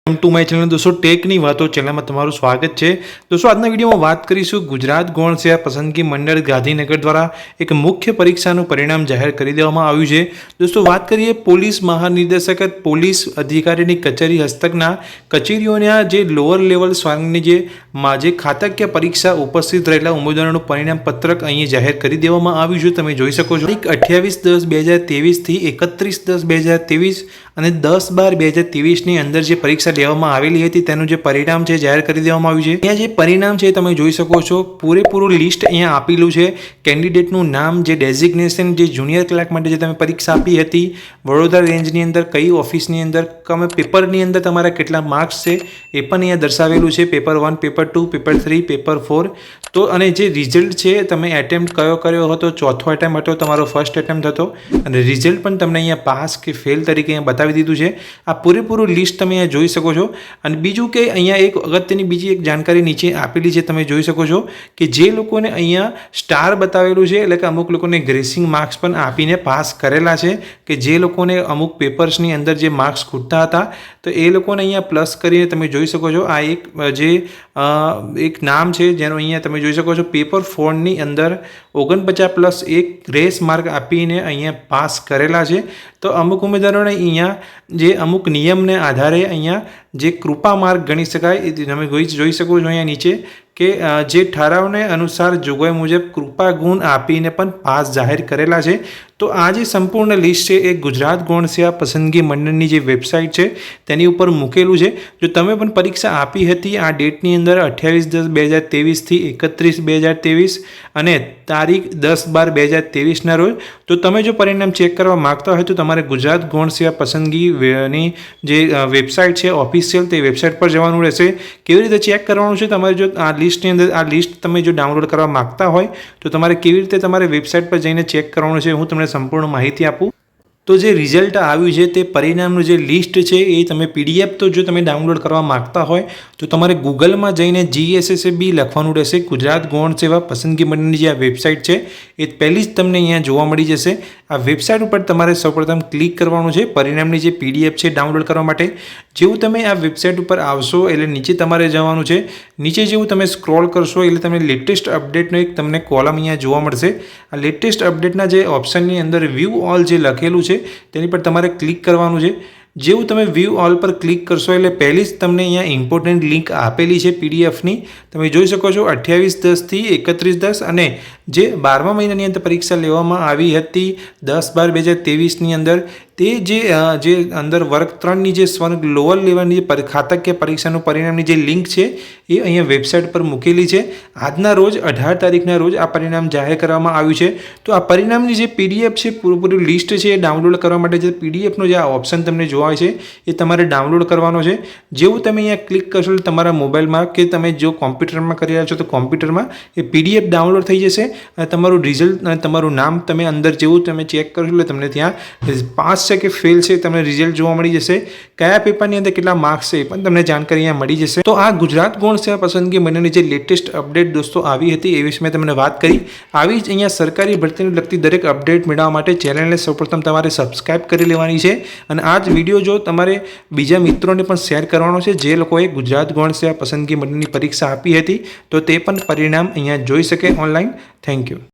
Welcome to my channel દોસ્તો ટેકની વાતો ચેનલમાં તમારું સ્વાગત છે। દોસ્તો આજના વિડીયોમાં વાત કરીશું ગુજરાત ગૌણ સેવા પસંદગી મંડળ ગાંધીનગર દ્વારા એક મુખ્ય પરીક્ષાનું પરિણામ જાહેર કરી દેવામાં આવ્યું છે। દોસ્તો વાત કરીએ પોલીસ મહાનિર્દેશક પોલીસ અધિકારીની કચેરી હસ્તકના કચેરીઓના જે લોઅર લેવલ સ્વાંગની જે ખાતાકીય પરીક્ષા ઉપસ્થિત રહેલા ઉમેદવારોનું પરિણામ પત્રક અહીં જાહેર કરી દેવામાં આવ્યું છે। તમે જોઈ શકો છો 28/10/2023 થી 31/10/2023 અને 10/12/2023 અંદર જે પરીક્ષા લેવામાં આવેલી હતી તેનું જે પરિણામ છે જાહેર કરી દેવામાં આવ્યું છે। અહીંયા જે પરિણામ છે તમે જોઈ શકો છો પૂરેપૂરું લિસ્ટ અહીંયા આપેલું છે। કેન્ડિડેટનું નામ, જે ડેઝિગ્નેશન, જે જુનિયર ક્લાર્ક માટે જે તમે પરીક્ષા આપી હતી વડોદરા રેન્જની અંદર કઈ ઓફિસની અંદર તમે પેપરની અંદર તમારા કેટલા માર્ક્સ છે એ પણ અહીંયા દર્શાવેલું છે। પેપર 1, પેપર 2, પેપર 3, પેપર 4 તો અને જે રિઝલ્ટ છે તમે એટેમ્પ્ટ કયો કર્યો હતો, ચોથો એટેમ્પ્ટ હતો, તમારો ફર્સ્ટ એટેમ્પ્ટ હતો અને રિઝલ્ટ પણ તમને અહીંયા પાસ કે ફેલ તરીકે અહીંયા બતાવી દીધું છે। આ પૂરેપૂરું લિસ્ટ તમે અહીંયા જોઈ શકો છો। અને બીજું કે અહીંયા એક અગત્યની બીજી એક જાણકારી નીચે આપેલી છે, તમે જોઈ શકો છો કે જે લોકોને અહીંયા સ્ટાર બતાવેલું છે એટલે કે અમુક લોકોને ગ્રેસિંગ માર્ક્સ પણ આપીને પાસ કરેલા છે કે જે લોકોને અમુક પેપર્સની અંદર જે માર્ક્સ ખૂટતા હતા તો એ લોકોને અહીંયા પ્લસ કરીને તમે જોઈ શકો છો। આ એક નામ છે જેનો અહીંયા તમે જોઈ શકો છો પેપર 4ની અંદર 49+1 ગ્રેસ માર્ક આપીને અહીંયા પાસ કરેલા છે। તો અમુક ઉમેદવારોને અહીંયા જે અમુક નિયમને આધારે અહીંયા જે કૃપા માર્ક ગણી શકાય એ તમે જોઈ શકો છો અહીંયા નીચે કે જે ઠરાવને અનુસાર જોગવાઈ મુજબ કૃપા ગુણ આપીને પણ પાસ જાહેર કરેલા છે। તો આ જે સંપૂર્ણ લિસ્ટ છે એ ગુજરાત ગૌણ સેવા પસંદગી મંડળની જે વેબસાઇટ છે તેની ઉપર મૂકેલું છે। જો તમે પણ પરીક્ષા આપી હતી આ ડેટની અંદર 28/10/2023 થી 31/2023 અને તારીખ 10/12/2023ના રોજ, તો તમે જો પરિણામ ચેક કરવા માગતા હોય તો તમારે ગુજરાત ગૌણ સેવા પસંદગીની જે વેબસાઇટ છે ઓફિશિયલ તે વેબસાઇટ પર જવાનું રહેશે। કેવી રીતે ચેક કરવાનું છે, તમારે જો આ લિસ્ટની અંદર આ લિસ્ટ તમે જો ડાઉનલોડ કરવા માગતા હોય તો તમારે કેવી રીતે તમારે વેબસાઇટ પર જઈને ચેક કરવાનું છે હું તમને સંપૂર્ણ માહિતી આપું। તો જે રિઝલ્ટ આવ્યું છે તે પરિણામનું જે લિસ્ટ છે એ તમે PDF તો જો તમે ડાઉનલોડ કરવા માગતા હોય તો તમારે ગૂગલમાં જઈને GSSB લખવાનું રહેશે। ગુજરાત ગૌણ સેવા પસંદગી મંડળની જે આ વેબસાઇટ છે એ પહેલી જ તમને અહીંયા જોવા મળી જશે। આ વેબસાઇટ ઉપર તમારે સૌપ્રથમ ક્લિક કરવાનું છે પરિણામની જે PDF છે ડાઉનલોડ કરવા માટે। જેવું તમે આ વેબસાઇટ ઉપર આવશો એટલે નીચે તમારે જવાનું છે। નીચે જેવું તમે સ્ક્રોલ કરશો એટલે તમને લેટેસ્ટ અપડેટનો એક તમને કોલમ અહીંયા જોવા મળશે। આ લેટેસ્ટ અપડેટના જે ઓપ્શનની અંદર વ્યૂ ઓલ જે લખેલું છે તેની પર તમારે ક્લિક કરવાનું છે। જેવું તમે વ્યૂ ઓલ પર ક્લિક કરશો એટલે પહેલી જ તમને અહીંયા ઇમ્પોર્ટન્ટ લિંક આપેલી છે PDFની, તમે જોઈ શકો છો 28/10 થી 31/10 અને જે 12મા મહિનાની અંદર પરીક્ષા લેવામાં આવી હતી 10/12/2023ની અંદર તે જે અંદર વર્ગ 3ની જે સ્વર્ગ લોઅર લેવલની ખાતાકીય પરીક્ષાનું પરિણામની જે લિંક છે એ અહીંયા વેબસાઇટ પર મૂકેલી છે। આજના રોજ 18 તારીખના રોજ આ પરિણામ જાહેર કરવામાં આવ્યું છે। તો આ પરિણામની જે PDF છે પૂરું લિસ્ટ છે એ ડાઉનલોડ કરવા માટે જે PDFનો જે આ ઓપ્શન તમને જોવા છે એ તમારે ડાઉનલોડ કરવાનો છે। જેવું તમે અહીંયા ક્લિક કરશો તમારા મોબાઈલમાં કે તમે જો કોમ્પ્યુટરમાં કરી રહ્યા છો તો કોમ્પ્યુટરમાં એ PDF ડાઉનલોડ થઈ જશે અને તમારું રિઝલ્ટ અને તમારું નામ તમે અંદર જેવું તમે ચેક કરશો એટલે તમને ત્યાં પાસ છે કે ફેલ છે તમને રિઝલ્ટ જોવા મળી જશે। કયા પેપરની અંદર કેટલા માર્ક્સ છે એ પણ તમને જાણકારી અહીંયા મળી જશે। તો આ ગુજરાત ગૌણ સેવા પસંદગી મંડળની જે લેટેસ્ટ અપડેટ દોસ્તો આવી હતી એ વિશે મેં તમને વાત કરી। આવી જ અહીંયા સરકારી ભરતીને લગતી દરેક અપડેટ મેળવવા માટે ચેનલને સૌપ્રથમ તમારે સબસ્ક્રાઇબ કરી લેવાની છે અને આ જ વિડીયો જો તમારે બીજા મિત્રોને પણ શેર કરવાનો છે જે લોકોએ ગુજરાત ગૌણ સેવા પસંદગી મંડળની પરીક્ષા આપી હતી તો તે પણ પરિણામ અહીંયા જોઈ શકે ઓનલાઈન। Thank you.